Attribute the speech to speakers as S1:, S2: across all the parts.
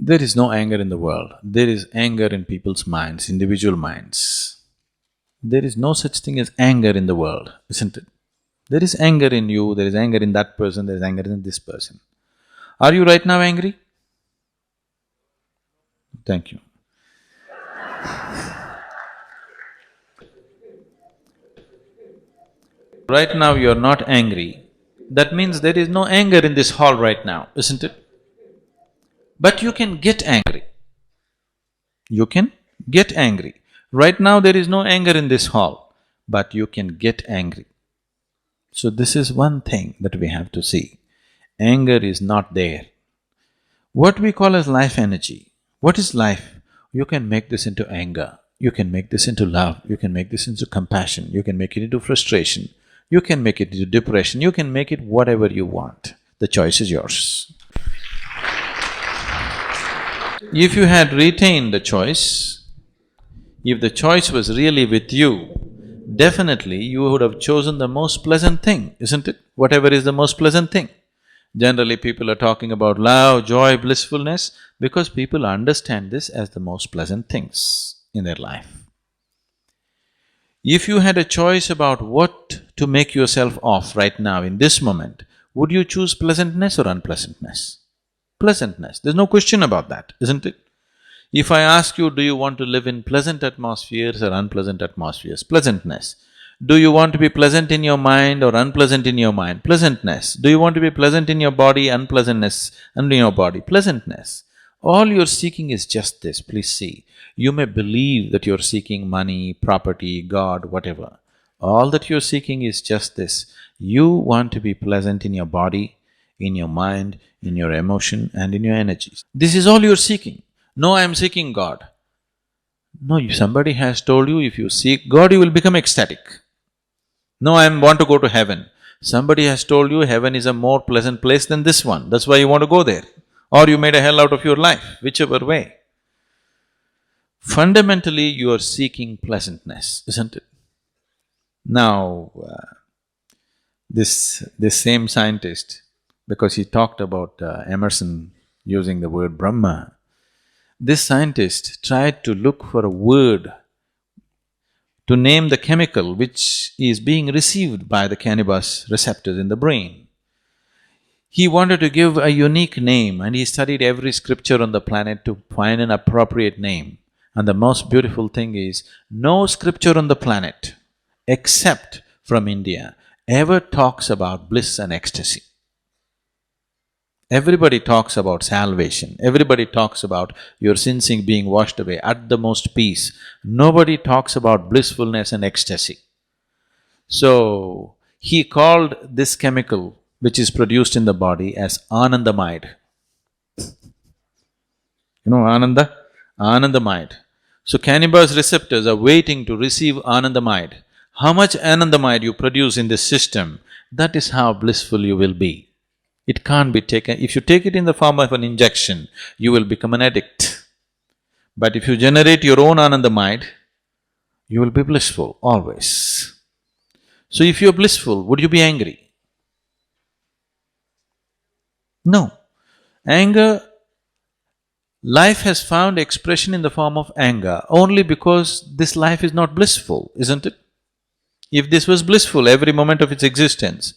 S1: There is no anger in the world. There is anger in people's minds, individual minds. There is no such thing as anger in the world, isn't it? There is anger in you, there is anger in that person, there is anger in this person. Are you right now angry? Thank you. Right now you are not angry, that means there is no anger in this hall right now, isn't it? But you can get angry. You can get angry. Right now there is no anger in this hall, but you can get angry. So this is one thing that we have to see. Anger is not there. What we call as life energy, what is life? You can make this into anger, you can make this into love, you can make this into compassion, you can make it into frustration, you can make it into depression, you can make it whatever you want. The choice is yours. If you had retained the choice, if the choice was really with you, definitely you would have chosen the most pleasant thing, isn't it? Whatever is the most pleasant thing. Generally people are talking about love, joy, blissfulness, because people understand this as the most pleasant things in their life. If you had a choice about what to make yourself of right now in this moment, would you choose pleasantness or unpleasantness? Pleasantness, there's no question about that, isn't it? If I ask you, do you want to live in pleasant atmospheres or unpleasant atmospheres? Pleasantness. Do you want to be pleasant in your mind or unpleasant in your mind? Pleasantness. Do you want to be pleasant in your body, unpleasantness in your body? Pleasantness. All you're seeking is just this, please see. You may believe that you're seeking money, property, God, whatever. All that you're seeking is just this. You want to be pleasant in your body, in your mind, in your emotion and in your energies. This is all you're seeking. No, I am seeking God. No, somebody has told you if you seek God, you will become ecstatic. No, I want to go to heaven. Somebody has told you heaven is a more pleasant place than this one, that's why you want to go there. Or you made a hell out of your life, whichever way. Fundamentally, you are seeking pleasantness, isn't it? Now, this same scientist, because he talked about Emerson using the word Brahma, this scientist tried to look for a word to name the chemical which is being received by the cannabis receptors in the brain. He wanted to give a unique name and he studied every scripture on the planet to find an appropriate name. And the most beautiful thing is, no scripture on the planet, except from India, ever talks about bliss and ecstasy. Everybody talks about salvation, everybody talks about your sins being washed away, at the most peace. Nobody talks about blissfulness and ecstasy. So, he called this chemical which is produced in the body as Anandamide. You know Ananda? Anandamide. So cannabis receptors are waiting to receive Anandamide. How much Anandamide you produce in this system, that is how blissful you will be. It can't be taken… if you take it in the form of an injection, you will become an addict. But if you generate your own Anandamide, you will be blissful always. So if you're blissful, would you be angry? No. Anger, life has found expression in the form of anger only because this life is not blissful, isn't it? If this was blissful every moment of its existence,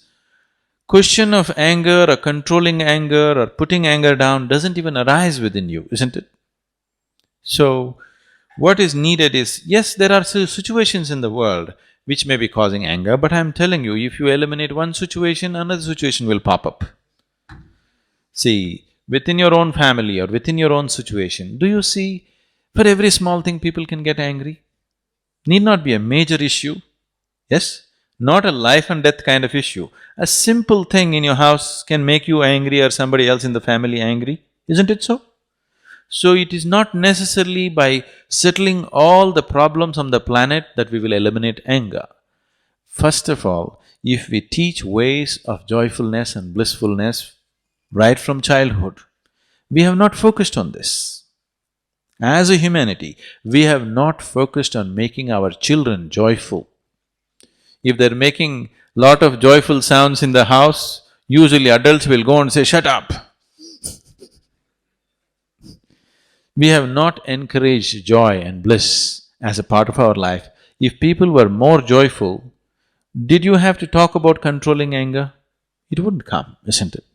S1: question of anger or controlling anger or putting anger down doesn't even arise within you, isn't it? So, what is needed is, yes, there are situations in the world which may be causing anger, but I'm telling you, if you eliminate one situation, another situation will pop up. See, within your own family or within your own situation, do you see, for every small thing people can get angry? Need not be a major issue, yes? Not a life and death kind of issue. A simple thing in your house can make you angry or somebody else in the family angry, isn't it so? So it is not necessarily by settling all the problems on the planet that we will eliminate anger. First of all, if we teach ways of joyfulness and blissfulness right from childhood, we have not focused on this. As a humanity, we have not focused on making our children joyful. If they're making lot of joyful sounds in the house, usually adults will go and say, "Shut up." We have not encouraged joy and bliss as a part of our life. If people were more joyful, did you have to talk about controlling anger? It wouldn't come, isn't it?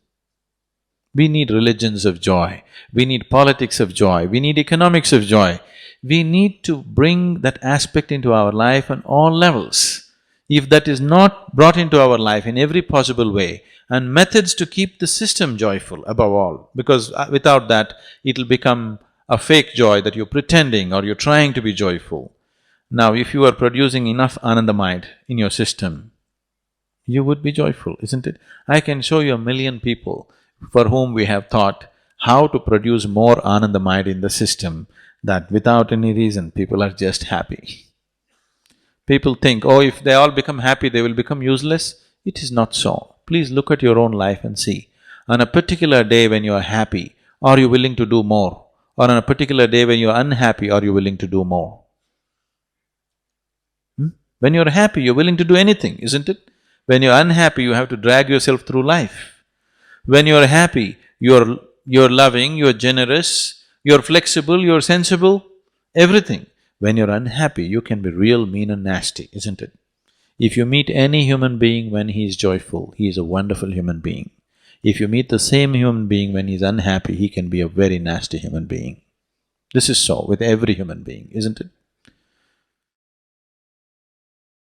S1: We need religions of joy, we need politics of joy, we need economics of joy. We need to bring that aspect into our life on all levels. If that is not brought into our life in every possible way, and methods to keep the system joyful above all, because without that, it'll become a fake joy that you're pretending or you're trying to be joyful. Now, if you are producing enough Anandamide in your system, you would be joyful, isn't it? I can show you 1,000,000 people for whom we have thought how to produce more Anandamide in the system, that without any reason people are just happy. People think, oh, if they all become happy, they will become useless. It is not so. Please look at your own life and see. On a particular day when you are happy, are you willing to do more? Or on a particular day when you are unhappy, are you willing to do more? When you're happy, you're willing to do anything, isn't it? When you're unhappy, you have to drag yourself through life. When you're happy, you're loving, you're generous, you're flexible, you're sensible, everything. When you're unhappy, you can be real mean and nasty, isn't it? If you meet any human being when he is joyful, he is a wonderful human being. If you meet the same human being when he's unhappy, he can be a very nasty human being. This is so with every human being, isn't it?